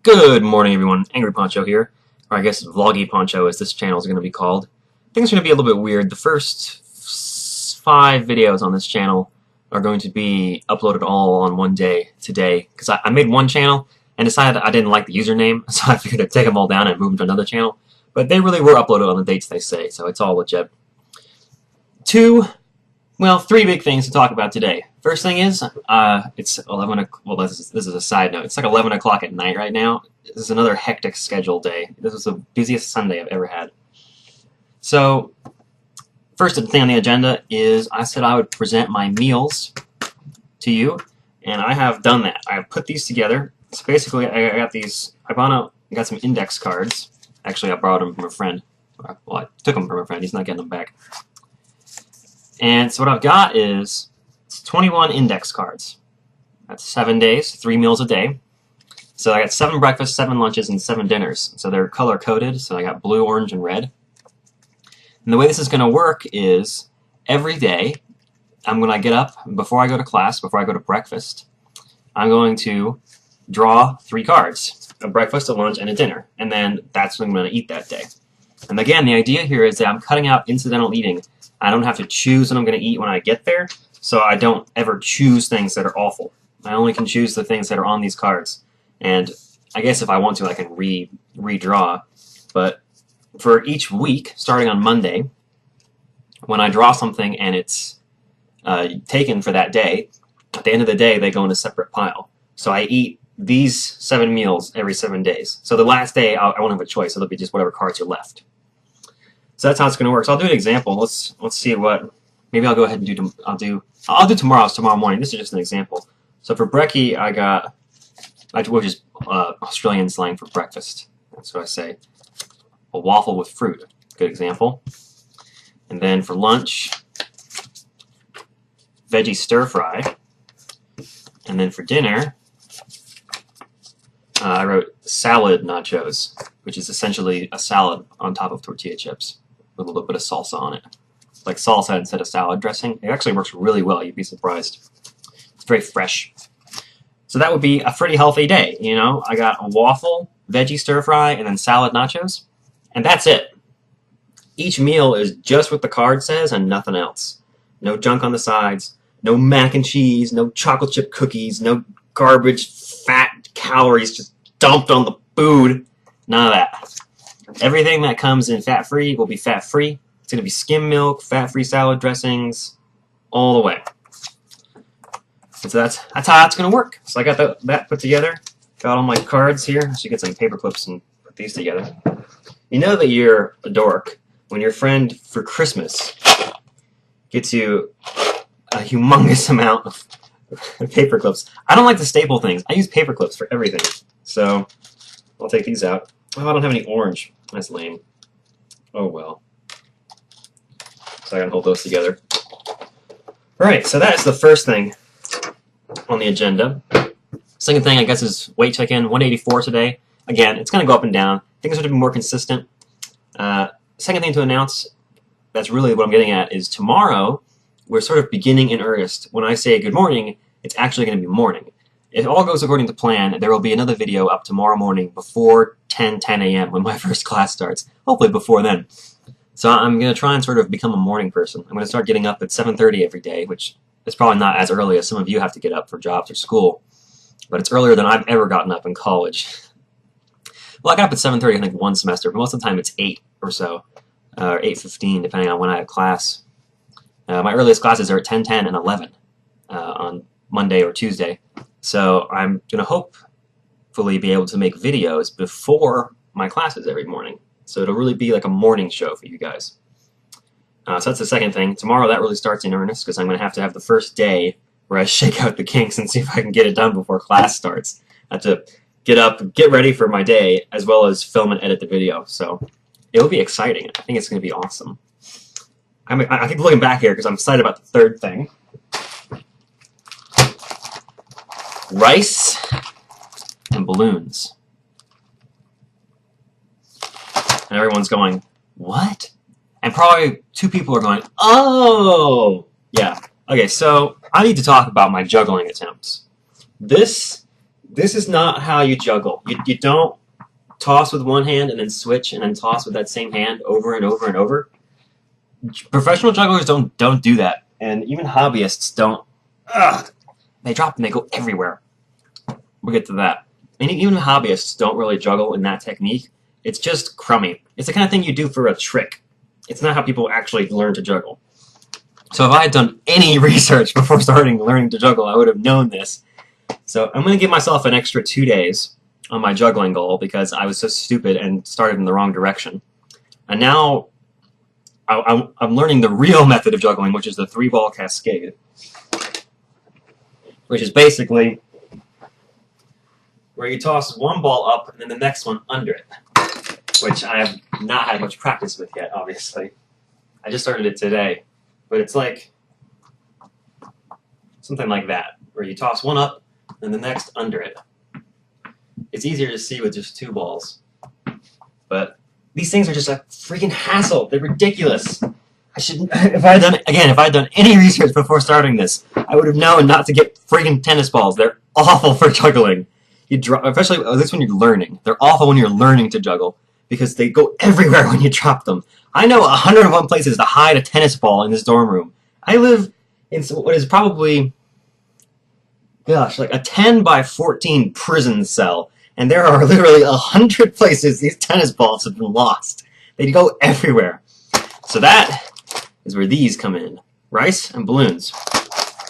Good morning, everyone. Angry Poncho here, or I guess Vloggy Poncho, as this channel is going to be called. Things are going to be a little bit weird. The first 5 videos on this channel are going to be uploaded all on one day today, because I made one channel and decided I didn't like the username, so I figured I'd take them all down and move them to another channel. But they really were uploaded on the dates they say, so it's all legit. 3 big things to talk about today. First thing is, it's 11 o'clock. Well, this is a side note. It's like 11 o'clock at night right now. This is another hectic schedule day. This was the busiest Sunday I've ever had. So, first thing on the agenda is I said I would present my meals to you, and I have done that. I have put these together. So basically, I got these. I got some index cards. Actually, I borrowed them from a friend. Well, I took them from a friend. He's not getting them back. And so what I've got is 21 index cards. That's 7 days, 3 meals a day. So I got 7 breakfasts, 7 lunches, and 7 dinners. So they're color-coded, so I got blue, orange, and red. And the way this is going to work is every day I'm going to get up before I go to class, before I go to breakfast. I'm going to draw 3 cards, a breakfast, a lunch, and a dinner. And then that's what I'm going to eat that day. And again, the idea here is that I'm cutting out incidental eating. I don't have to choose what I'm going to eat when I get there, so I don't ever choose things that are awful. I only can choose the things that are on these cards. And I guess if I want to, I can redraw. But for each week, starting on Monday, when I draw something and it's taken for that day, at the end of the day, they go in a separate pile. So I eat these 7 meals every 7 days. So the last day, I won't have a choice. It'll be just whatever cards are left. So that's how it's going to work. So I'll do an example. Let's see what. Maybe I'll go ahead and do. I'll do tomorrow morning. This is just an example. So for brekkie, I got, which is Australian slang for breakfast. That's what I say. A waffle with fruit. Good example. And then for lunch, veggie stir fry. And then for dinner, I wrote salad nachos, which is essentially a salad on top of tortilla chips with a little bit of salsa on it. Like salsa instead of salad dressing. It actually works really well. You'd be surprised. It's very fresh. So that would be a pretty healthy day, you know? I got a waffle, veggie stir fry, and then salad nachos. And that's it. Each meal is just what the card says and nothing else. No junk on the sides. No mac and cheese. No chocolate chip cookies. No garbage, fat calories just dumped on the food. None of that. Everything that comes in fat-free will be fat-free. It's going to be skim milk, fat-free salad dressings, all the way. And so that's how it's going to work. So I got that put together. Got all my cards here. I should get some paper clips and put these together. You know that you're a dork when your friend for Christmas gets you a humongous amount of paper clips. I don't like to staple things. I use paper clips for everything. So I'll take these out. Oh, I don't have any orange. That's lame. Oh well. So I gotta hold those together. Alright, so that's the first thing on the agenda. Second thing, I guess, is weight check-in. 184 today. Again, it's gonna go up and down. Things are to be more consistent. Second thing to announce, that's really what I'm getting at, is tomorrow we're sort of beginning in earnest. When I say good morning, it's actually going to be morning. If all goes according to plan, there will be another video up tomorrow morning before 10 a.m. when my first class starts. Hopefully before then. So I'm going to try and sort of become a morning person. I'm going to start getting up at 7:30 every day, which is probably not as early as some of you have to get up for jobs or school. But it's earlier than I've ever gotten up in college. Well, I got up at 7:30 I think one semester, but most of the time it's 8 or so. Or 8:15 depending on when I have class. My earliest classes are at 10, 10, and 11 on Monday or Tuesday. So I'm going to hopefully be able to make videos before my classes every morning. So it'll really be like a morning show for you guys. So that's the second thing. Tomorrow that really starts in earnest because I'm going to have the first day where I shake out the kinks and see if I can get it done before class starts. I have to get up, get ready for my day, as well as film and edit the video. So it'll be exciting. I think it's going to be awesome. I keep looking back here because I'm excited about the third thing. Rice and balloons. And everyone's going, what? And probably 2 people are going, oh! Yeah. Okay, so I need to talk about my juggling attempts. This This is not how you juggle. You don't toss with one hand and then switch and then toss with that same hand over and over and over. Professional jugglers don't do that, and even hobbyists don't. Ugh, they drop and they go everywhere. We'll get to that. And even hobbyists don't really juggle in that technique. It's just crummy. It's the kind of thing you do for a trick. It's not how people actually learn to juggle. So if I had done any research before starting learning to juggle, I would have known this. So I'm going to give myself an extra 2 days on my juggling goal because I was so stupid and started in the wrong direction. And now I'm learning the real method of juggling, which is the 3-ball cascade, which is basically where you toss one ball up and then the next one under it, which I have not had much practice with yet, obviously. I just started it today, but it's like something like that, where you toss one up and the next under it. It's easier to see with just 2 balls, but these things are just a freaking hassle. They're ridiculous. I shouldn't. If I had done any research before starting this, I would have known not to get freaking tennis balls. They're awful for juggling. Especially at least when you're learning. They're awful when you're learning to juggle because they go everywhere when you drop them. I know 101 places to hide a tennis ball in this dorm room. I live in what is probably, gosh, like a 10 by 14 prison cell, and there are literally 100 places these tennis balls have been lost. They go everywhere. So that is where these come in. Rice and balloons.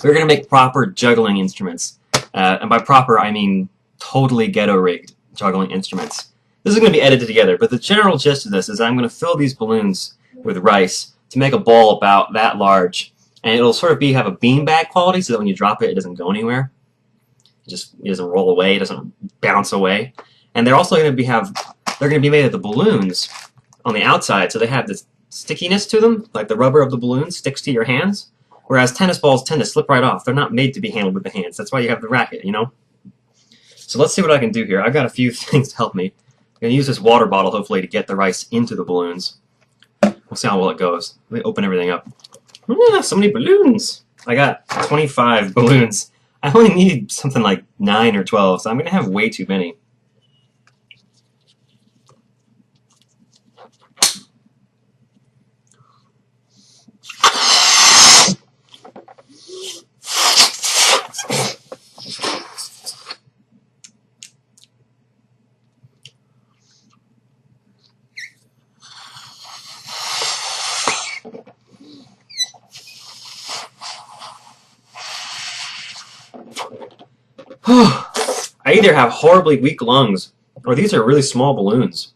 We're going to make proper juggling instruments. And by proper, I mean totally ghetto-rigged juggling instruments. This is going to be edited together, but the general gist of this is I'm going to fill these balloons with rice to make a ball about that large, and it'll sort of have a beanbag quality so that when you drop it, it doesn't go anywhere. It doesn't roll away, it doesn't bounce away. And they're also going to be made of the balloons on the outside, so they have this stickiness to them, like the rubber of the balloon sticks to your hands, whereas tennis balls tend to slip right off. They're not made to be handled with the hands. That's why you have the racket, you know? So let's see what I can do here. I've got a few things to help me. I'm going to use this water bottle, hopefully, to get the rice into the balloons. We'll see how well it goes. Let me open everything up. Yeah, so many balloons. I got 25 balloons. I only need something like 9 or 12, so I'm going to have way too many. I either have horribly weak lungs, or these are really small balloons.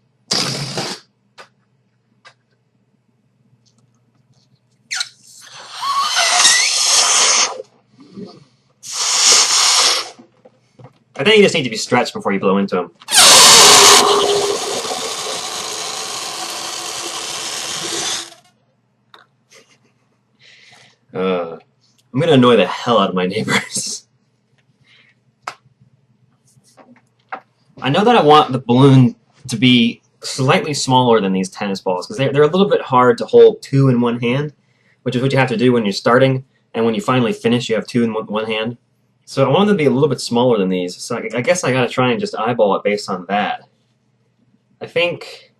I think you just need to be stretched before you blow into them. I'm going to annoy the hell out of my neighbors. I know that I want the balloon to be slightly smaller than these tennis balls because they're a little bit hard to hold 2 in one hand, which is what you have to do when you're starting, and when you finally finish you have 2 in one hand. So I want them to be a little bit smaller than these, so I guess I gotta try and just eyeball it based on that. I think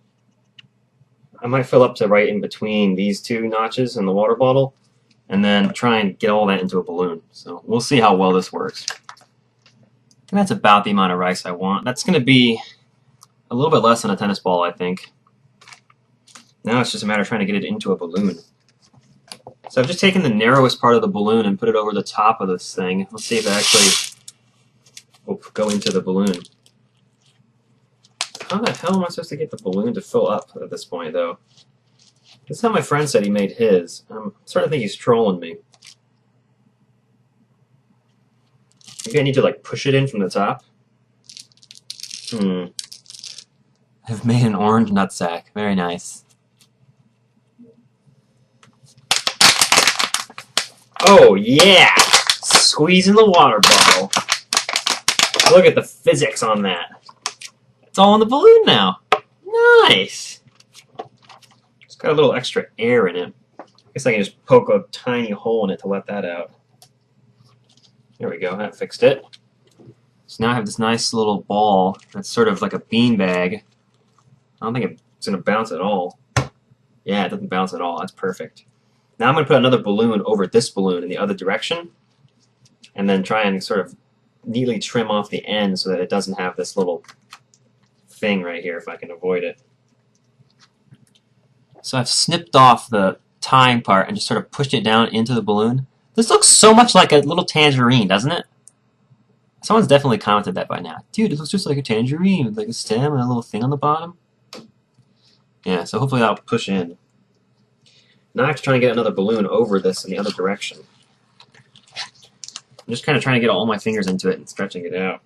I might fill up to right in between these 2 notches in the water bottle, and then try and get all that into a balloon. So we'll see how well this works. And that's about the amount of rice I want. That's going to be a little bit less than a tennis ball, I think. Now it's just a matter of trying to get it into a balloon. So I've just taken the narrowest part of the balloon and put it over the top of this thing. Let's see if it actually will go into the balloon. How the hell am I supposed to get the balloon to fill up at this point, though? This is how my friend said he made his. I'm starting to think he's trolling me. Maybe I need to, like, push it in from the top. I've made an orange nutsack. Very nice. Oh, yeah! Squeezing the water bottle. Look at the physics on that. It's all in the balloon now. Nice! It's got a little extra air in it. I guess I can just poke a tiny hole in it to let that out. There we go, that fixed it. So now I have this nice little ball that's sort of like a bean bag. I don't think it's going to bounce at all. Yeah, it doesn't bounce at all. That's perfect. Now I'm going to put another balloon over this balloon in the other direction, and then try and sort of neatly trim off the end so that it doesn't have this little thing right here if I can avoid it. So I've snipped off the tying part and just sort of pushed it down into the balloon. This looks so much like a little tangerine, doesn't it? Someone's definitely commented that by now. Dude, it looks just like a tangerine with like a stem and a little thing on the bottom. Yeah, so hopefully that'll push in. Now I have to try and get another balloon over this in the other direction. I'm just kind of trying to get all my fingers into it and stretching it out.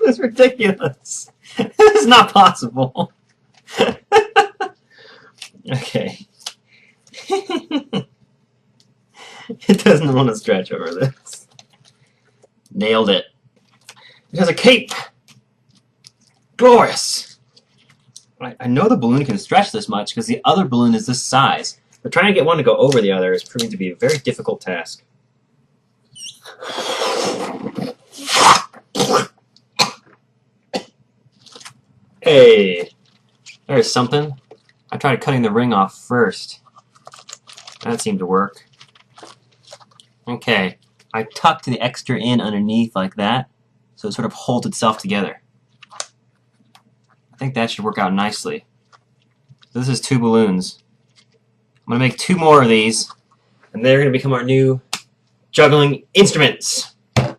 That's ridiculous. This is not possible. Okay. It doesn't want to stretch over this. Nailed it. It has a cape. Glorious. I know the balloon can stretch this much because the other balloon is this size. But trying to get one to go over the other is proving to be a very difficult task. Hey, there's something. I tried cutting the ring off first. That seemed to work. Okay, I tucked the extra in underneath like that, so it sort of holds itself together. I think that should work out nicely. This is 2 balloons. I'm going to make 2 more of these, and they're going to become our new juggling instruments. And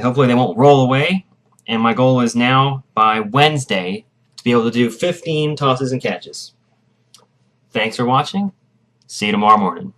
hopefully they won't roll away, and my goal is now, by Wednesday, to be able to do 15 tosses and catches. Thanks for watching. See you tomorrow morning.